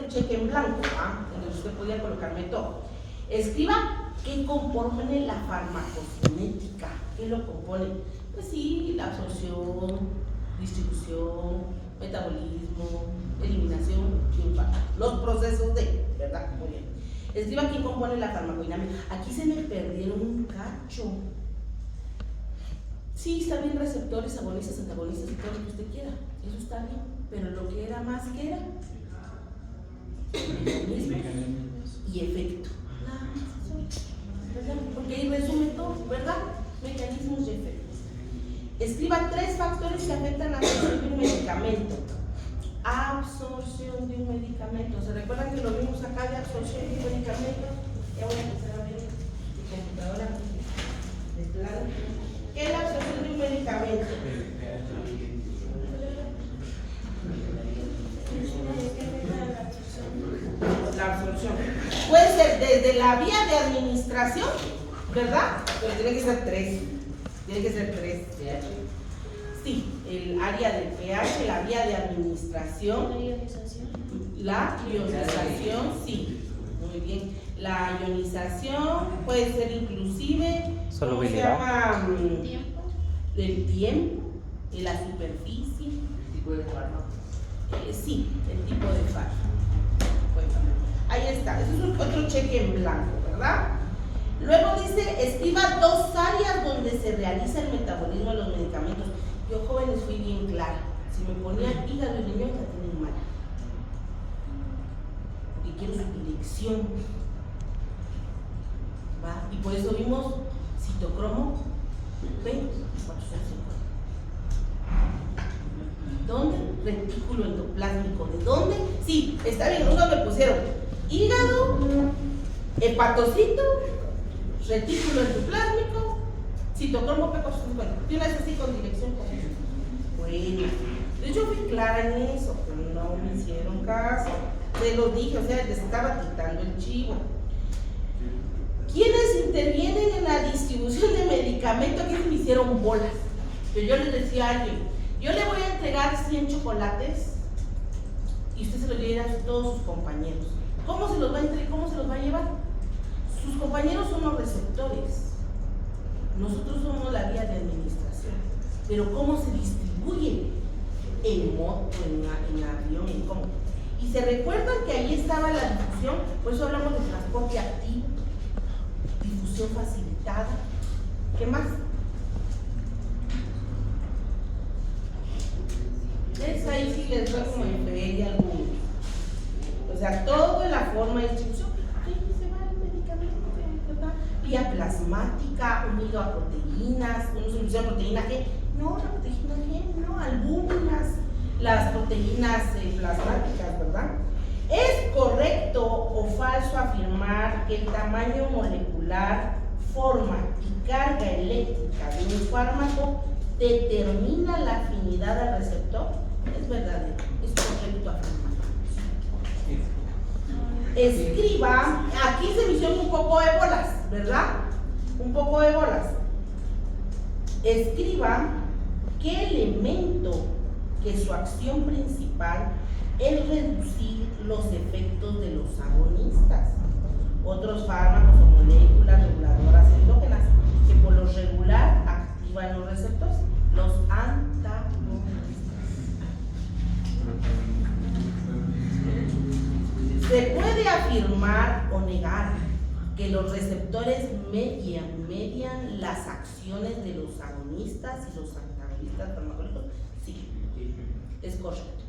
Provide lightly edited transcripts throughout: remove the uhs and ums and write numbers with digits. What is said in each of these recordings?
cheque en blanco, donde usted podía colocarme todo. Escriba qué compone la farmacocinética, qué lo compone. Pues sí, la absorción, distribución, metabolismo, eliminación, los procesos de, ¿verdad? Muy bien. Escriba quién compone la farmacodinámica. Aquí se me perdieron un cacho. Sí, está bien receptores, agonistas, antagonistas y todo lo que usted quiera. Eso está bien. Pero lo que era más que era mecanismos y efecto. Nada más, ¿verdad? Porque ahí resume todo, ¿verdad? Mecanismos y efectos. Escriba 3 factores que afectan la absorción de un medicamento. Absorción de un medicamento. ¿Se recuerdan que lo vimos acá de absorción de un medicamento? Ya voy a empezar a ver mi computadora de plano. ¿Qué es la absorción de un medicamento? La absorción puede ser desde la vía de administración, ¿verdad? Pero tiene que ser 3. Tiene que ser 3. Sí, el área del pH, la vía de administración. La ionización, sí. Muy bien. La ionización puede ser inclusive, ¿cómo se llama? El tiempo, la superficie. ¿El tipo de fármaco? Sí, el tipo de fármaco. Ahí está, eso es otro cheque en blanco, ¿verdad? Luego dice, escriba 2 áreas donde se realiza el metabolismo de los medicamentos. Yo, jóvenes, fui bien clara. Si me ponían hígado y riñón, la tienen mal. Porque quiero su dirección. ¿Va? Y por eso vimos citocromo P450. ¿Dónde? Retículo endoplásmico. ¿De dónde? Sí, está bien, uno me pusieron hígado, hepatocito, retículo endoplásmico, citocromo P450. De una vez así con dirección. Bueno, yo fui clara en eso, pero no me hicieron caso. Se lo dije, o sea, les estaba quitando el chivo. ¿Quiénes intervienen en la distribución de medicamentos? Aquí se me hicieron bolas. Pero yo les decía a alguien, yo le voy a entregar 100 chocolates y usted se los lleva a todos sus compañeros. ¿Cómo se los va a entregar? ¿Cómo se los va a llevar? Sus compañeros son los receptores. Nosotros somos la vía de administración. Pero ¿cómo se distribuye? En moto, en avión, en cómo. Y se recuerdan que ahí estaba la difusión, por eso hablamos de transporte activo, difusión facilitada. ¿Qué más? Es ahí sí les doy como en feria algunos. O sea, todo en la forma de distribución. Ahí se va el medicamento, ¿verdad? Vía plasmática, unido a proteínas, unos unidos a proteína G. No, la proteína G, no, albúminas, las proteínas plasmáticas, ¿verdad? ¿Es correcto o falso afirmar que el tamaño molecular, forma y carga eléctrica de un fármaco determina la afinidad al receptor? Es verdadero, es correcto afirmar. Escriba, aquí se me hicieron un poco de bolas, ¿verdad? Un poco de bolas. Escriba qué elemento que su acción principal es reducir los efectos de los agonistas. Otros fármacos o moléculas reguladoras endógenas que por lo regular activan los receptores, los antagonistas. Se puede afirmar o negar que los receptores median las acciones de los agonistas y los antagonistas farmacológicos. Sí, es correcto,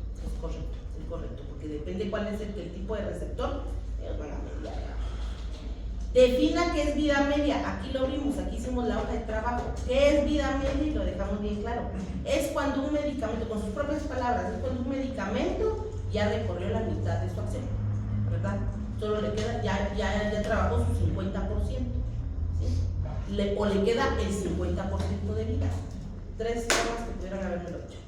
porque depende cuál es el tipo de receptor, ellos van a mediar. Defina qué es vida media. Aquí lo vimos, aquí hicimos la hoja de trabajo. ¿Qué es vida media? Y lo dejamos bien claro. Es cuando un medicamento, con sus propias palabras, es cuando un medicamento ya recorrió la mitad de su acción, ¿verdad? Solo le queda, ya trabajó su 50%, ¿sí? O le queda el 50% de vida. 3 formas que pudieran haberme lo hecho.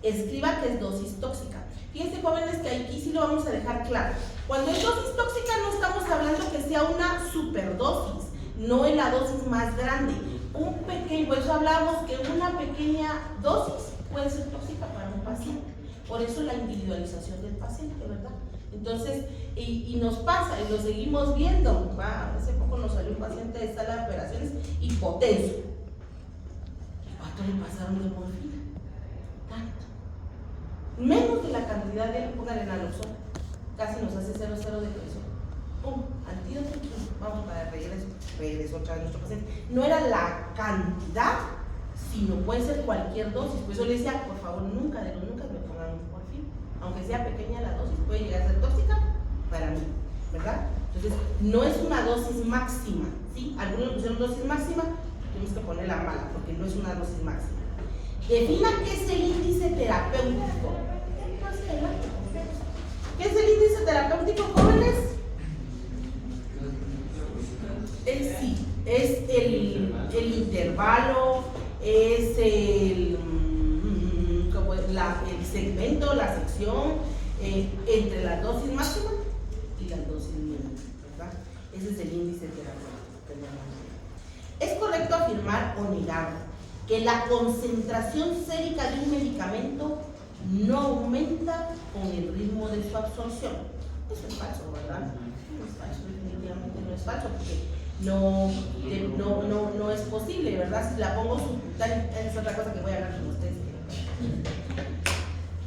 Escriba que es dosis tóxica. Fíjense, jóvenes, que aquí sí lo vamos a dejar claro. Cuando es dosis tóxica no estamos hablando que sea una superdosis, no es la dosis más grande. Un pequeño, por eso hablamos que una pequeña dosis puede ser tóxica para un paciente. Por eso la individualización del paciente, ¿verdad? Entonces, y nos pasa, y lo seguimos viendo. Hace poco nos salió un paciente de sala de operaciones hipotenso. ¿Cuánto le pasaron de morfina? Tanto. Menos de la cantidad de época de naloxona. Casi nos hace 0,0 de presión. ¡Pum! Antídoto. Vamos para regreso otra vez nuestro paciente. No era la cantidad, sino puede ser cualquier dosis. Por eso le decía, por favor, nunca me pongan morfina. Aunque sea pequeña la dosis, puede llegar a ser tóxica para mí, ¿verdad? Entonces, no es una dosis máxima, ¿sí? Algunos le pusieron dosis máxima, tenemos que poner la mala, porque no es una dosis máxima. Defina qué es el índice terapéutico. ¿Qué es el índice terapéutico, jóvenes? Es el intervalo, es el segmento, la sección entre la dosis máxima y la dosis mínima, ¿verdad? Ese es el índice terapéutico. Es correcto afirmar o negar que la concentración sérica de un medicamento no aumenta con el ritmo de su absorción. Eso es falso, ¿verdad? No es falso, definitivamente no es falso, porque no es posible, ¿verdad? Si la pongo subcutánea, es otra cosa que voy a hablar con ustedes.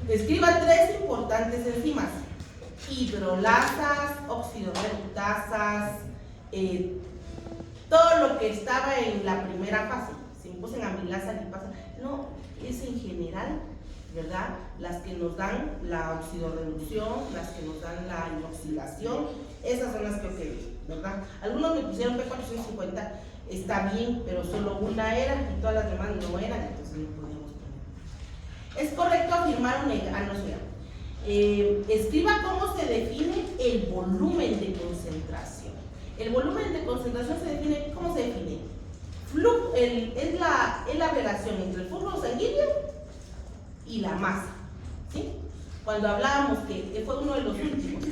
Escriban 3 importantes enzimas: hidrolasas, oxidorreductasas, todo lo que estaba en la primera fase. Si me puse en amilasa, lipasa, no, es en general, ¿verdad? Las que nos dan la oxidorreducción, las que nos dan la hidroxilación, esas son las que vi, ¿verdad? Algunos me pusieron P450, está bien, pero solo una era y todas las demás no eran, entonces no podíamos poner. Es correcto afirmar o negar, no sé. Escriba cómo se define el volumen de concentración. El volumen de concentración se define, ¿cómo se define? Es la relación entre el flujo sanguíneo y la masa, ¿sí? Cuando hablábamos que fue uno de los últimos,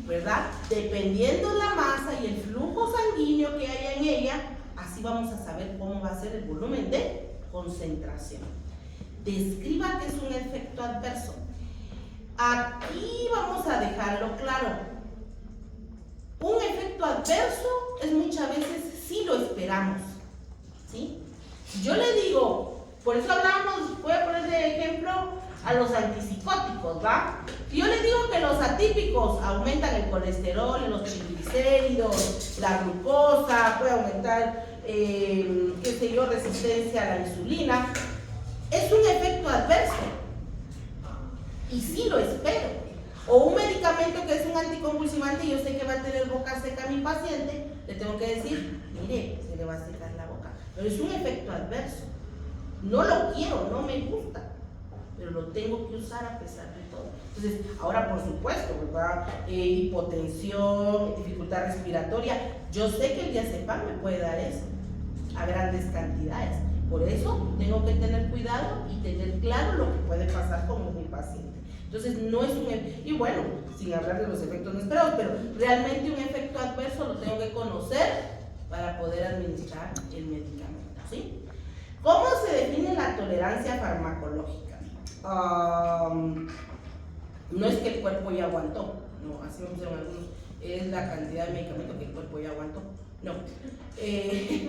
¿verdad? Dependiendo la masa y el flujo sanguíneo que haya en ella, así vamos a saber cómo va a ser el volumen de concentración. Describa qué es un efecto adverso. Aquí vamos a dejarlo claro. Un efecto adverso es muchas veces sí lo esperamos, ¿sí? Yo le digo, por eso hablamos, voy a poner de ejemplo a los antipsicóticos, ¿va? Si yo les digo que los atípicos aumentan el colesterol, los triglicéridos, la glucosa, puede aumentar, qué sé yo, resistencia a la insulina, es un efecto adverso y sí lo espero. O un medicamento que es un anticonvulsivante y yo sé que va a tener boca seca a mi paciente, le tengo que decir, mire, se le va a secar la boca, pero es un efecto adverso. No lo quiero, no me gusta, pero lo tengo que usar a pesar de todo. Entonces, ahora por supuesto, ¿verdad? Hipotensión, dificultad respiratoria, yo sé que el diazepam me puede dar eso a grandes cantidades. Por eso tengo que tener cuidado y tener claro lo que puede pasar con mi paciente. Entonces, no es y bueno, sin hablar de los efectos no esperados, pero realmente un efecto adverso lo tengo que conocer para poder administrar el medicamento, ¿sí? ¿Cómo se define la tolerancia farmacológica? No es que el cuerpo ya aguantó, no, así me pusieron algunos, es la cantidad de medicamento que el cuerpo ya aguantó. No,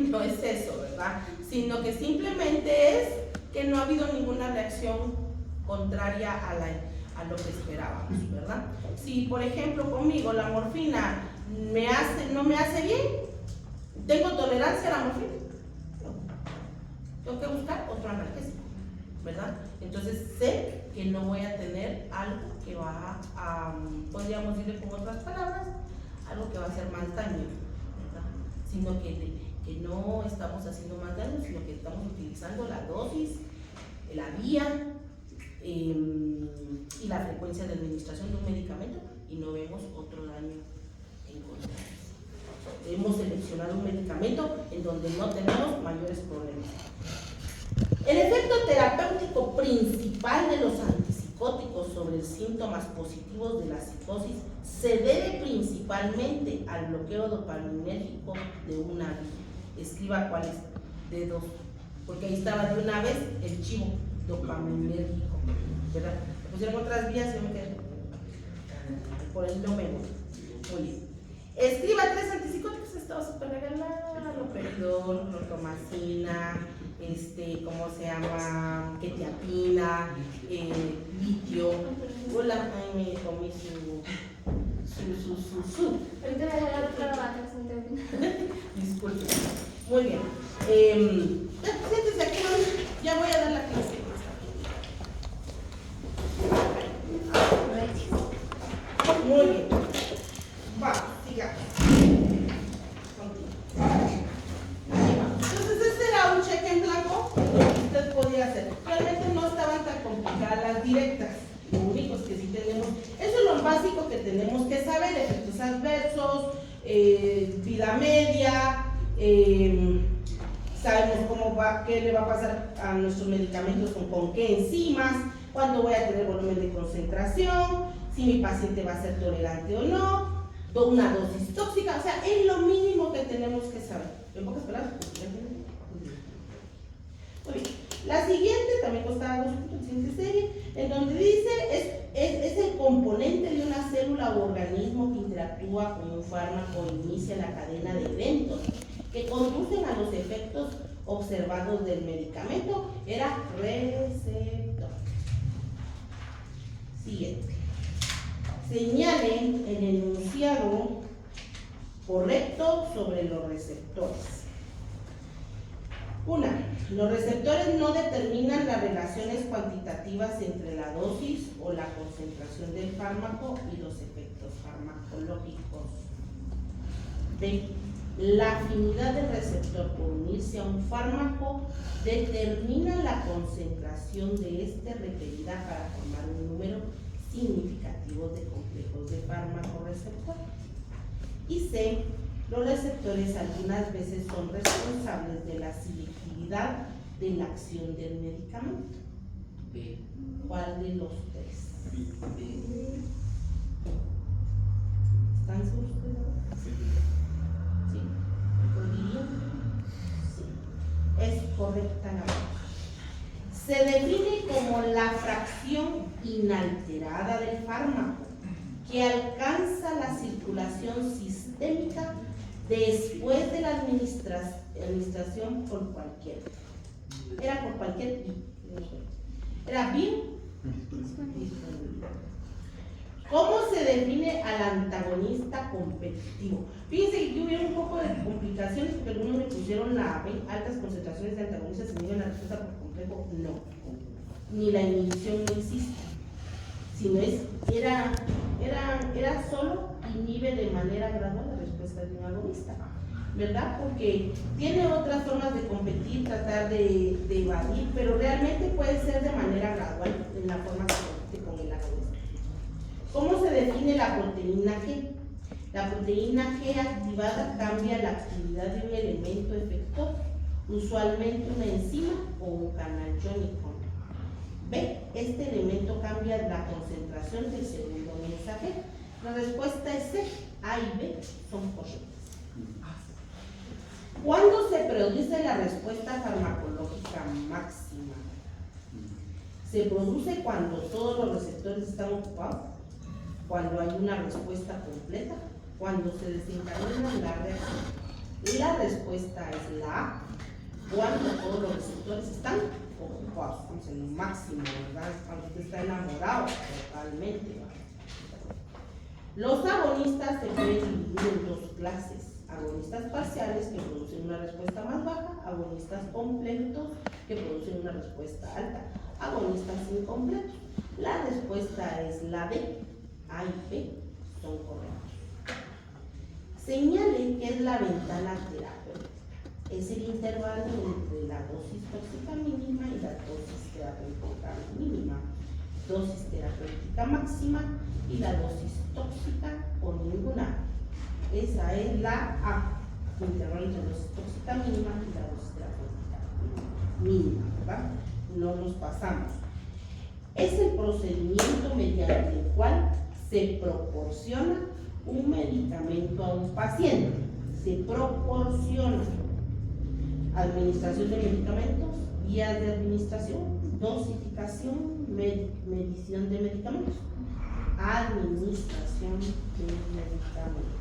no es eso, ¿verdad? Sino que simplemente es que no ha habido ninguna reacción contraria a lo que esperábamos, ¿verdad? Si, por ejemplo, conmigo la morfina no me hace bien, ¿tengo tolerancia a la morfina? No. Tengo que buscar otro analgésico, ¿verdad? Entonces sé que no voy a tener algo que va a, podríamos decirle con otras palabras, algo que va a hacer más daño, ¿verdad? Sino que no estamos haciendo más daño, sino que estamos utilizando la dosis, la vía y la frecuencia de administración de un medicamento y no vemos otro daño en contra. Hemos seleccionado un medicamento en donde no tenemos mayores problemas. El efecto terapéutico principal de los antipsicóticos sobre los síntomas positivos de la psicosis se debe principalmente al bloqueo dopaminérgico de una vía. Escriba cuál es, de dos, porque ahí estaba de una vez el chivo dopaminérgico, ¿verdad? Le pusieron otras vías y yo me quedé. por el no menos. Muy bien. Escriba 3 antipsicóticos, estaba súper regalado, loperidol, clorpromazina, ¿cómo se llama? Quetiapina, litio. Hola, ay, me comí su. Ahorita me voy a dar otra vaca, Disculpe. Muy bien. Siéntese aquí, ya voy a dar la clase. Muy bien. Va, sigamos. Entonces, este era un cheque en blanco que usted podía hacer. Realmente no estaban tan complicadas las directas. Lo único es que sí tenemos, eso es lo básico que tenemos que saber: efectos adversos, vida media, sabemos qué le va a pasar a nuestros medicamentos con qué enzimas, cuándo voy a tener volumen de concentración, si mi paciente va a ser tolerante o no, una dosis tóxica, o sea, es lo mínimo que tenemos que saber. En pocas palabras, muy bien. La siguiente también costaba 2 puntos, siguiente serie, en donde dice es el componente de una célula o organismo que interactúa con un fármaco e inicia la cadena de eventos que conducen a los efectos observados del medicamento. Era receptor. Siguiente. Señalen el enunciado correcto sobre los receptores. 1. Los receptores no determinan las relaciones cuantitativas entre la dosis o la concentración del fármaco y los efectos farmacológicos. B. La afinidad del receptor por unirse a un fármaco determina la concentración de este requerida para formar un número significativo de complejos de fármaco receptor. Y C. Los receptores algunas veces son responsables de la selectividad de la acción del medicamento. B. ¿Cuál de los tres? B. ¿Están seguros ustedes ahora? Sí. ¿Podrían? Sí. Es correcta la respuesta. Se define como la fracción inalterada del fármaco que alcanza la circulación sistémica después de la administración por cualquier. Era por cualquier. Era bien. ¿Cómo se define al antagonista competitivo? Fíjense que aquí hubo un poco de complicaciones porque algunos me pusieron altas concentraciones de antagonistas y inhiben la respuesta por complejo. No, ni la inhibición no existe, sino era solo inhibe de manera gradual la respuesta de un agonista, ¿verdad? Porque tiene otras formas de competir, tratar de evadir, pero realmente puede ser de manera gradual en la forma que compite con el agonista. ¿Cómo se define la proteína G? La proteína G activada cambia la actividad de un elemento efector, usualmente una enzima o un canal iónico. B. Este elemento cambia la concentración del segundo mensajero. La respuesta es C. A y B son correctas. ¿Cuándo se produce la respuesta farmacológica máxima? Se produce cuando todos los receptores están ocupados, cuando hay una respuesta completa, cuando se desencadena la reacción. La respuesta es la A, cuando todos los receptores están ocupados, estamos en lo máximo, ¿verdad? Cuando usted está enamorado totalmente. Los agonistas se pueden dividir en 2 clases: agonistas parciales, que producen una respuesta más baja; agonistas completos, que producen una respuesta alta; agonistas incompletos. La respuesta es la D. A y B son correctos. Señale que es la ventana terapéutica. Es el intervalo entre la dosis tóxica mínima y la dosis terapéutica mínima, dosis terapéutica máxima y la dosis tóxica o ninguna. Esa es la A, intervalo entre la dosis tóxica mínima y la dosis terapéutica mínima, ¿verdad? No nos pasamos. Es el procedimiento mediante el cual se proporciona un medicamento a un paciente. Se proporciona administración de medicamentos, guías de administración, dosificación, medición de medicamentos. administración de medicamentos.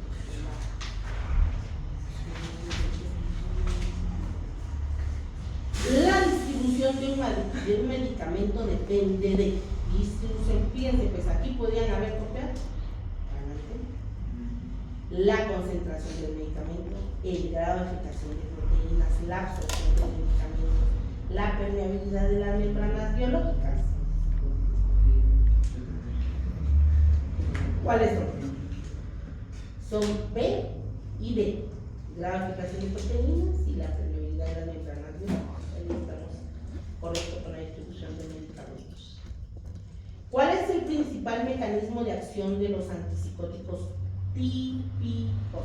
La distribución de un medicamento depende de distribución. Fíjense, pues aquí podrían haber copiado la concentración del medicamento, el grado de afectación de proteínas, la absorción del medicamento, la permeabilidad de las membranas biológicas. ¿Cuáles son? Son P y D, grado de afectación de proteínas y la permeabilidad de las membranas biológicas. Ahí estamos correcto con la distribución de medicamentos. ¿Cuál es el principal mecanismo de acción de los antipsicóticos típicos?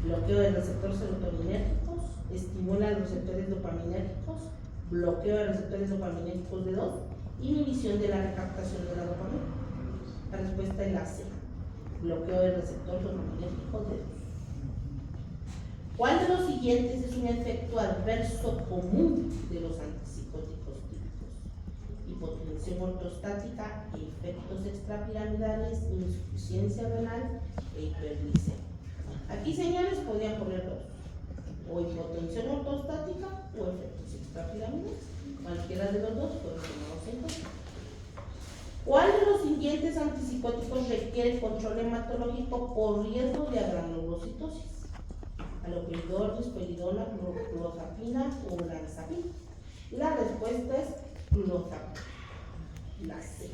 Bloqueo del receptor serotoninérgicos, estimula los receptores dopaminérgicos, bloqueo de receptores dopaminérgicos de 2, inhibición de la recaptación de la dopamina. La respuesta es la C, bloqueo del receptor dopaminérgico de 2. ¿Cuál de los siguientes es un efecto adverso común de los antipsicóticos típicos? Hipotensión ortostática, efectos extrapiramidales, insuficiencia renal e hiperglicemia. Aquí, señores, podrían poner dos: o hipotensión ortostática o efectos extrapiramidales. Cualquiera de los dos puede tomarlos en cuenta. ¿Cuál de los siguientes antipsicóticos requiere control hematológico por riesgo de agranulocitosis? Haloperidol, risperidona, clozapina o olanzapina. La respuesta es clozapina, la C.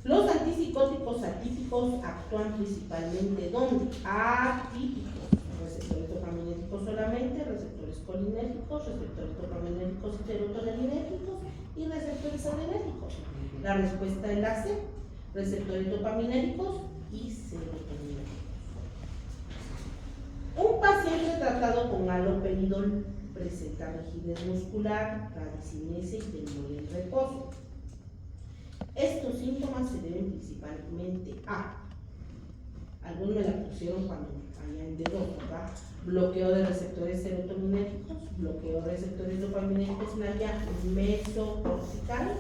Los antipsicóticos atípicos actúan principalmente ¿dónde? Atípicos. Receptores dopaminérgicos solamente, receptores colinérgicos, receptores dopaminérgicos y serotoninérgicos y receptores adrenérgicos. La respuesta es la C, receptores dopaminérgicos y serotoninérgicos. Un paciente tratado con haloperidol presenta rigidez muscular, radicinese y temor en reposo. Estos síntomas se deben principalmente a, algunos me la pusieron cuando había en dedo, ¿verdad? Bloqueo de receptores serotoninérgicos, bloqueo de receptores dopaminérgicos en la vía mesocortical,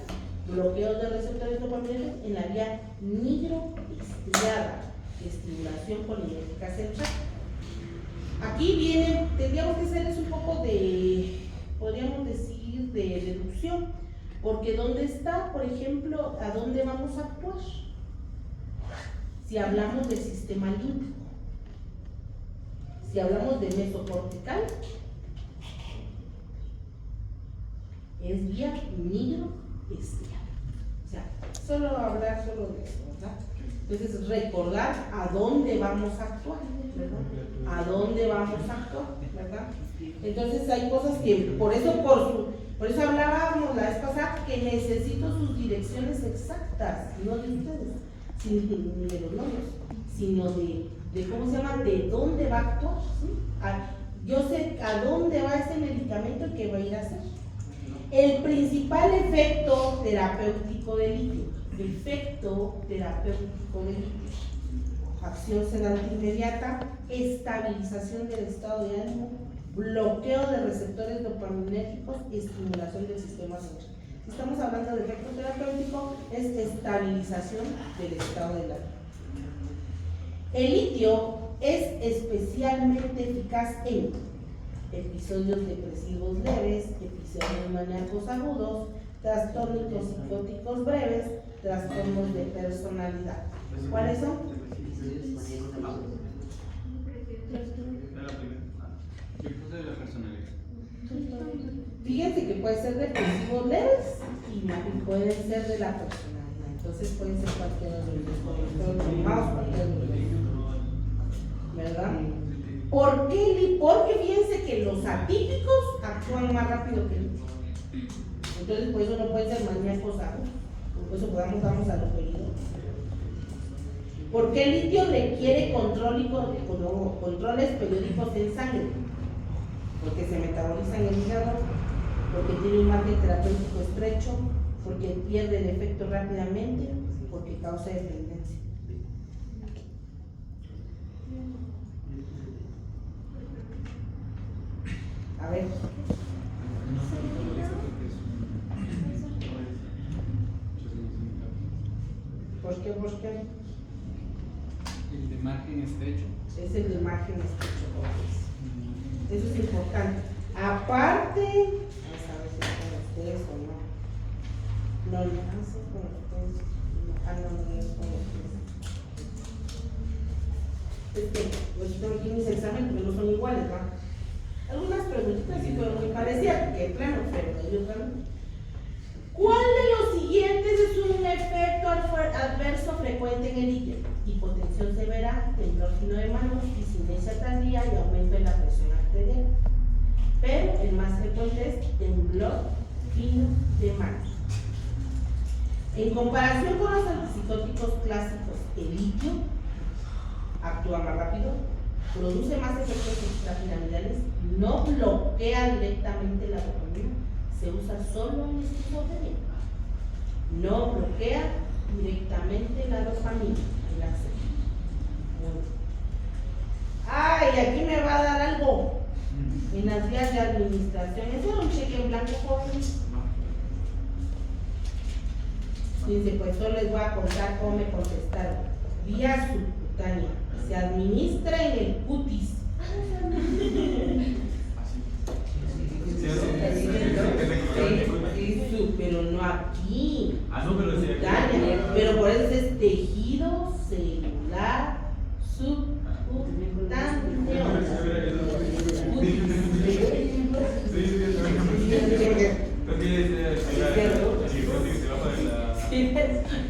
bloqueo de receptores dopaminérgicos en la vía nigroestriada, estimulación colinérgica central. Aquí viene, tendríamos que hacerles un poco de, podríamos decir, de deducción, porque ¿dónde está, por ejemplo, a dónde vamos a actuar? Si hablamos del sistema límbico, si hablamos de mesocortical, es vía nigroestriada. O sea, solo hablar solo de eso, ¿verdad? Entonces, recordar a dónde vamos a actuar, ¿verdad? A dónde vamos a actuar, ¿verdad? Entonces, hay cosas que, por eso hablábamos la vez pasada que necesito sus direcciones exactas, no de ustedes, ni de los nombres, sino de ¿cómo se llama? De dónde va a actuar, ¿sí? Yo sé a dónde va ese medicamento y qué va a ir a hacer. El principal efecto terapéutico del litio. Efecto terapéutico del litio. Acción sedante inmediata, estabilización del estado de ánimo, bloqueo de receptores dopaminérgicos y estimulación del sistema central. Si estamos hablando de efecto terapéutico, es estabilización del estado del ánimo. El litio es especialmente eficaz en episodios depresivos leves, episodios maníacos agudos, trastornos psicóticos breves, trastornos de personalidad. ¿Cuáles son? ¿Qué puse de la personalidad? Fíjense que puede ser depresivos leves y pueden ser de la personalidad. Entonces pueden ser cualquiera de los dos, ¿verdad? ¿Por qué? Porque fíjense que los atípicos actúan más rápido que el litio. Entonces, por eso no pueden ser maníacos agudos. Por eso vamos a lo pedido. ¿Por qué el litio requiere controles periódicos en sangre? Porque se metaboliza en el hígado, porque tiene un margen terapéutico estrecho, porque pierde el efecto rápidamente, porque causa dependencia. A ver. Bosque. El de margen estrecho. Es el de margen estrecho. Eso es importante. Aparte, vamos a ver si es con ustedes o no. No, no es con ustedes. No es con ustedes. Pues tengo aquí mis exámenes, pero no son iguales, ¿va? Algunas preguntitas sí fueron muy parecidas, porque claro, pero ellos también. ¿Cuál de los siguientes es un efecto adverso frecuente en el líquido? Hipotensión severa, temblor fino de manos, discinesia tardía y aumento de la presión arterial. Pero el más frecuente es temblor fino de manos. En comparación con los antipsicóticos clásicos, el litio actúa más rápido, produce más efectos extrapiramidales, no bloquea directamente la dopamina, se usa solo en esquizofrenia. No bloquea directamente la dopamina. Ay, aquí me va a dar algo. En las vías de administración, ¿eso es un cheque en blanco, joven? Dice, pues solo les voy a contar cómo me contestaron. Vía subcutánea. Se administra en el cutis. Pero no aquí. No, pero sí aquí. Pero por eso es tejido celular subcutáneo.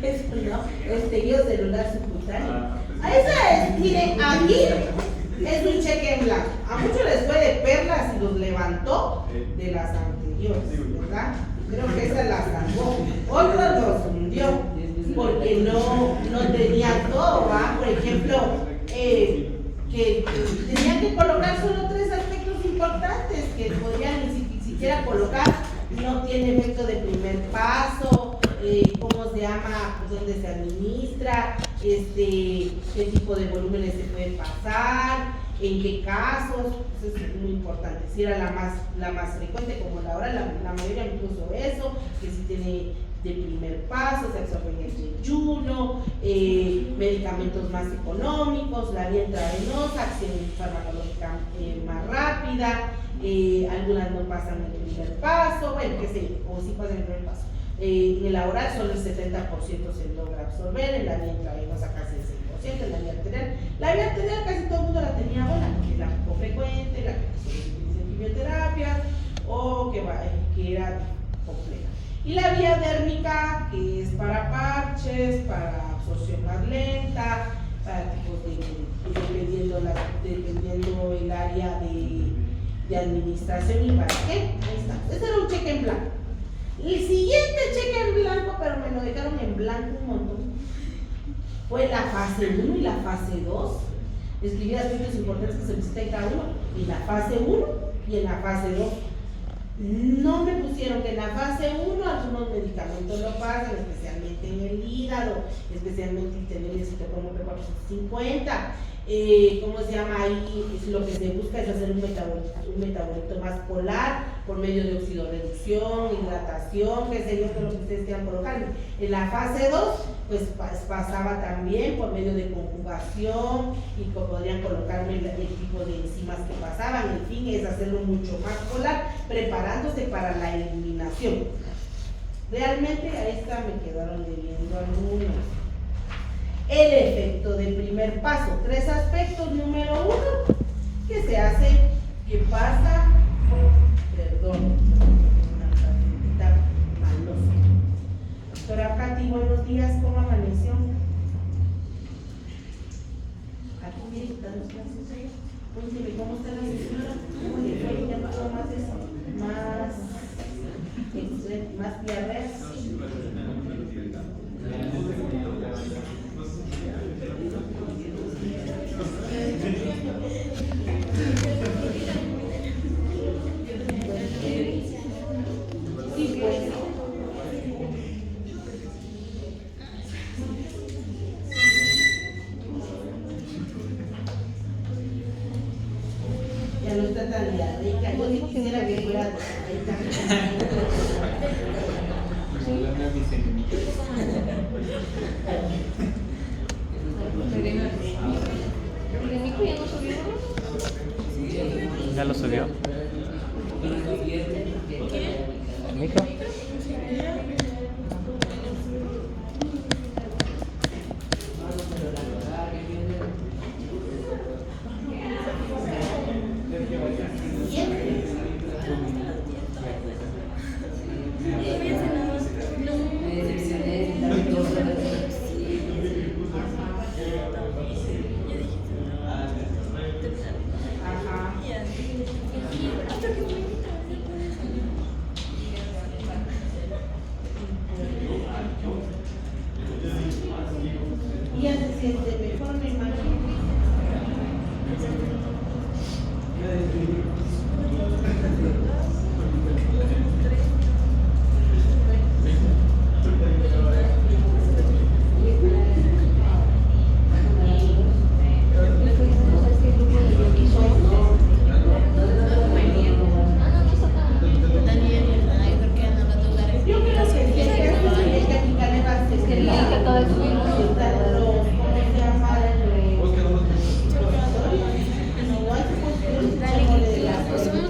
Eso no, es tejido celular subcutáneo. Esa es, miren, aquí es un cheque en blanco. A muchos les fue de perlas y los levantó de las anteriores, ¿verdad? Creo que esa la salvó. Otros los hundió porque no tenían todo, ¿va? Por ejemplo, que tenían que colocar solo 3 aspectos importantes que podrían ni siquiera colocar. No tiene efecto de primer paso, cómo se llama, pues dónde se administra, qué tipo de volúmenes se puede pasar, en qué casos. Eso es muy importante. Si era la más frecuente, como la hora, la mayoría me puso eso, que si tiene de primer paso, se absorbe en el yeyuno, medicamentos más económicos, la vía intravenosa, acción farmacológica más rápida, algunas no pasan el primer paso, bueno, que sé, o sí pasan el primer paso. En el oral solo el 70% se logra absorber, en la vía intravenosa casi el 100%, en la vía arterial. La vía arterial casi todo el mundo la tenía buena, porque era poco frecuente, la que se utiliza en quimioterapia, o que era compleja. Y la vía dérmica, que es para parches, para absorción más lenta, para tipos dependiendo el área de administración y para qué. Ahí está. Ese era un cheque en blanco. El siguiente cheque en blanco, pero me lo dejaron en blanco un montón, fue la fase 1 y la fase 2. Escribí aspectos importantes que se necesitan en cada uno, en la fase 1 y en la fase 2. No me pusieron que en la fase 1 algunos medicamentos lo pasan, especialmente en el hígado, especialmente el citocromo P450. ¿Cómo se llama ahí? Lo que se busca es hacer un metabolito más polar por medio de oxidorreducción, hidratación, que sería todo lo que ustedes quieran colocar. En la fase 2, pues pasaba también por medio de conjugación y podrían colocarme el tipo de enzimas que pasaban. El fin es hacerlo mucho más polar, preparándose para la eliminación. Realmente ahí está, me quedaron debiendo algunos. El efecto de primer paso, 3 aspectos. Número 1, que se hace, que pasa, perdón, una tarjetita malosa. Doctora Katy, buenos días, ¿cómo amaneció? Aquí miren, dando clases. Cuénteme, ¿cómo está la señora? ¿Cómo le fue? ¿Ya pasó más eso? ¿Más diarrea? Sí, pues. Ya no está tan diarreica. Yo sí quisiera que fuera Hablando de mis enemigos. ¿El Nico ya no subió? Ya lo subió. Nico. Ya se siente mejor, me imagino.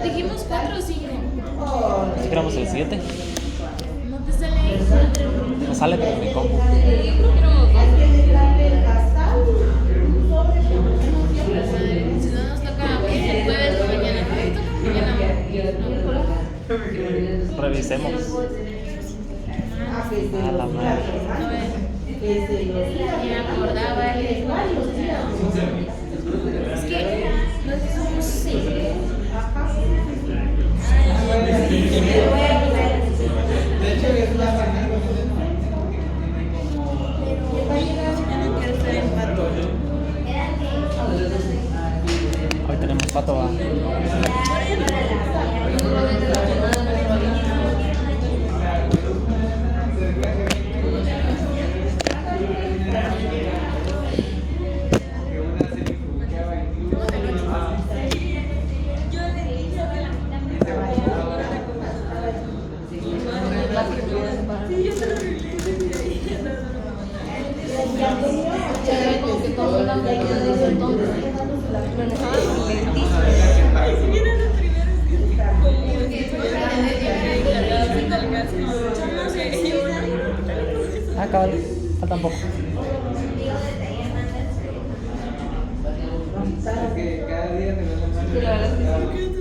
Dijimos 4 o 5. Esperamos el 7. No te sale. No sale, pero me como. Yo creo que éramos 2. Si no nos toca bien, el jueves o mañana. Mañana. Revisemos. A la madre. Ni me acordaba. Es que nos somos 6. Hoy tenemos pato. ¿Va? Como que todos eran de ese entonces. Manejaban lentísimo. Ah, cabal. Falta un poco. Que cada día te van a Sí, la verdad es que sí.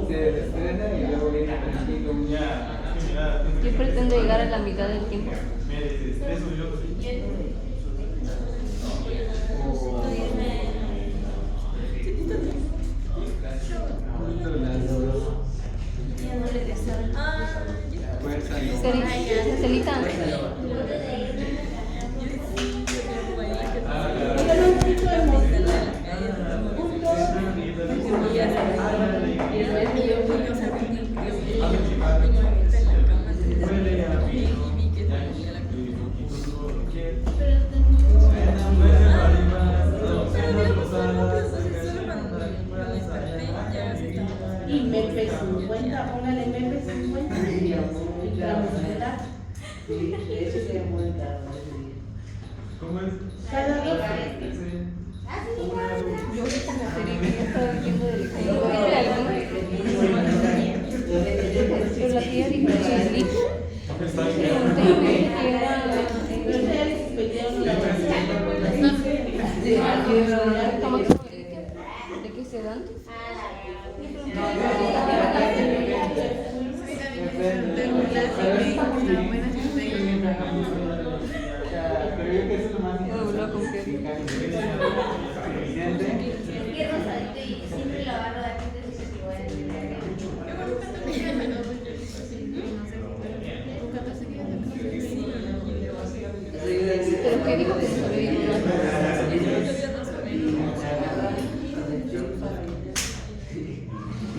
se estrena y luego viene el Yo pretendo llegar a la mitad del tiempo. Celita. Y MP50, póngale MP50 y la música. Cada dos. Yo vi como serie que ya estaba viendo del ¿viste alguna? Pero la tía dijo que es Lick. Que era Pero ya les expedieron la ¿de qué se dan? Pero que dijo que se sabía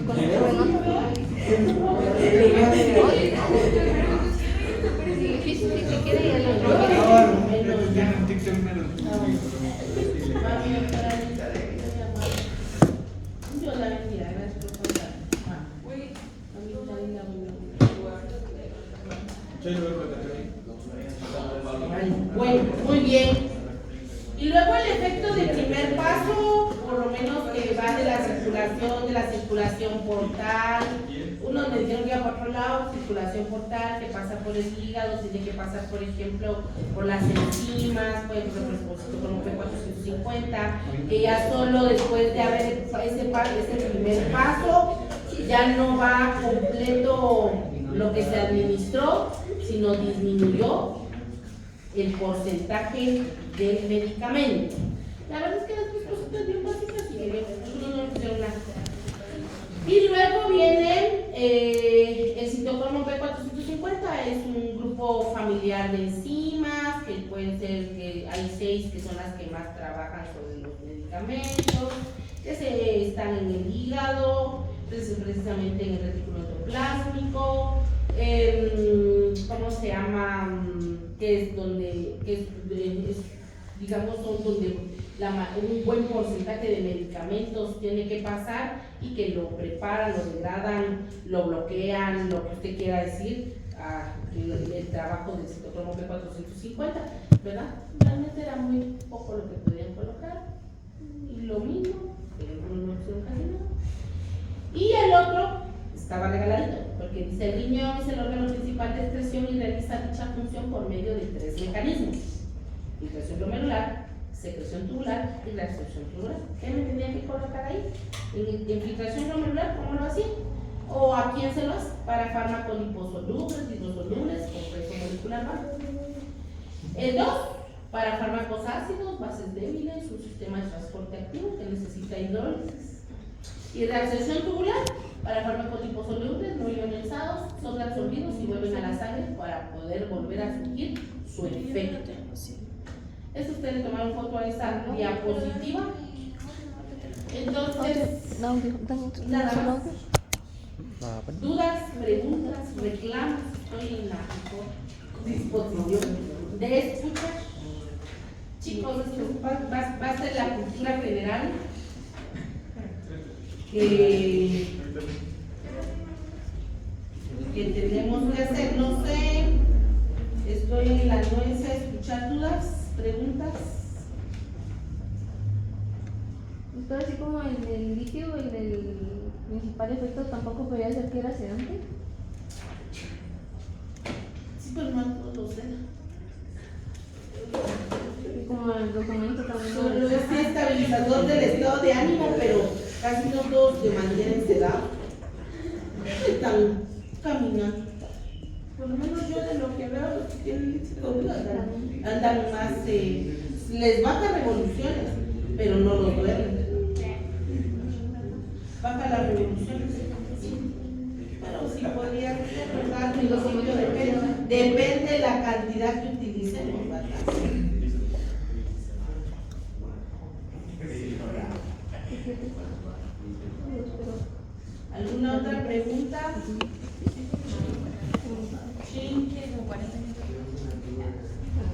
con el bueno. Difícil que te quede y el otro. Yo la bendiga, gracias por contar. A mí también la bendiga. Bueno, muy bien. Y luego el efecto de primer paso, por lo menos que va de la circulación portal. Unos me dijeron que iba por otro lado, circulación portal, que pasa por el hígado, tiene que pasar, por ejemplo, por las enzimas, por ejemplo, con un P450, que ya solo después de haber ese primer paso, ya no va completo lo que se administró, sino disminuyó el porcentaje del medicamento. La verdad es que las tres cositas bien básicas y que no pusieron nada. Y luego viene el citocromo P450, es un grupo familiar de enzimas, que pueden ser, que hay 6 que son las que más trabajan sobre los medicamentos, que están en el hígado, precisamente en el retículo endoplásmico, ¿cómo se llama? Que es donde, digamos, son donde un buen porcentaje de medicamentos tiene que pasar y que lo preparan, lo degradan, lo bloquean, lo que usted quiera decir, el trabajo del citocromo P450, ¿verdad? Realmente era muy poco lo que podían colocar, y lo mismo, pero no hicieron casi nada. Y el otro estaba regaladito, porque dice: el riñón es el órgano principal de excreción y realiza dicha función por medio de 3 mecanismos: filtración glomerular, secreción tubular y reabsorción tubular. ¿Qué me tendría que colocar ahí? En filtración glomerular, ¿cómo lo hacía? ¿O a quién se lo hace? Para fármacos liposolubles, hidrosolubles, compuesto molecular bajo. El 2, para fármacos ácidos, bases débiles, un sistema de transporte activo que necesita hidrólisis. Y reabsorción tubular, para fármacos liposolubles no ionizados, son reabsorbidos y vuelven a la sangre para poder volver a surgir su efecto. ¿Es usted le tomaron foto a esa diapositiva? Entonces, nada más. Dudas, preguntas, reclamos, estoy en la mejor disposición de escuchar. Chicos, esto va a ser la cultura general que tenemos que hacer. No sé, estoy en la anuencia de escuchar dudas, preguntas. Pero así como el del litio, el del principal efecto, tampoco podría ser que era sedante. Sí, pero no a todos los dedos. Como el documento también. Solo es estabilizador del estado de ánimo, pero casi no todos de manera ensedada. Están caminando. Por lo menos yo de lo que veo, los que tienen litio andan más, les baja revoluciones, pero no los duermen. Baja las revoluciones, pero sí podría bajar, depende de la cantidad que utilicemos, ¿verdad? ¿Alguna otra pregunta? Sí.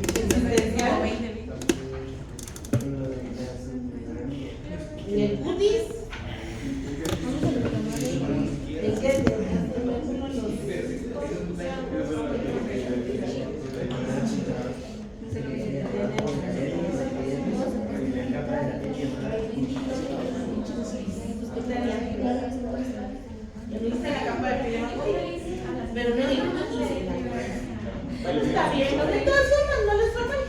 ¿Existencial? ¿En el cutis? ¿En qué? Pero no digo bueno, está bien, no de todas formas no les fue mal.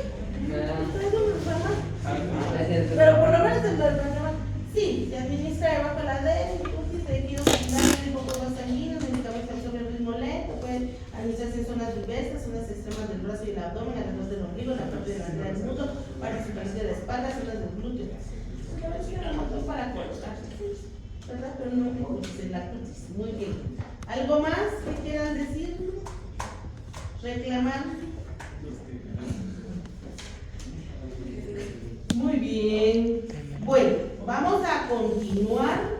Pero por lo menos el problema, sí, se administra debajo de la D, de tejido sanguíneo, un poco más sanguíneo, medicamentos sobre el ritmo lento, pueden administrarse en zonas diversas, zonas extremas del brazo y el abdomen, alrededor del ombligo, la parte delantera del muslo, parte superior de la espalda, zonas del glúteo. Para colocar, ¿verdad? Pero no en la cutis. Muy bien. ¿Algo más que quieran decir? ¿Reclamar? Muy bien. Bueno, vamos a continuar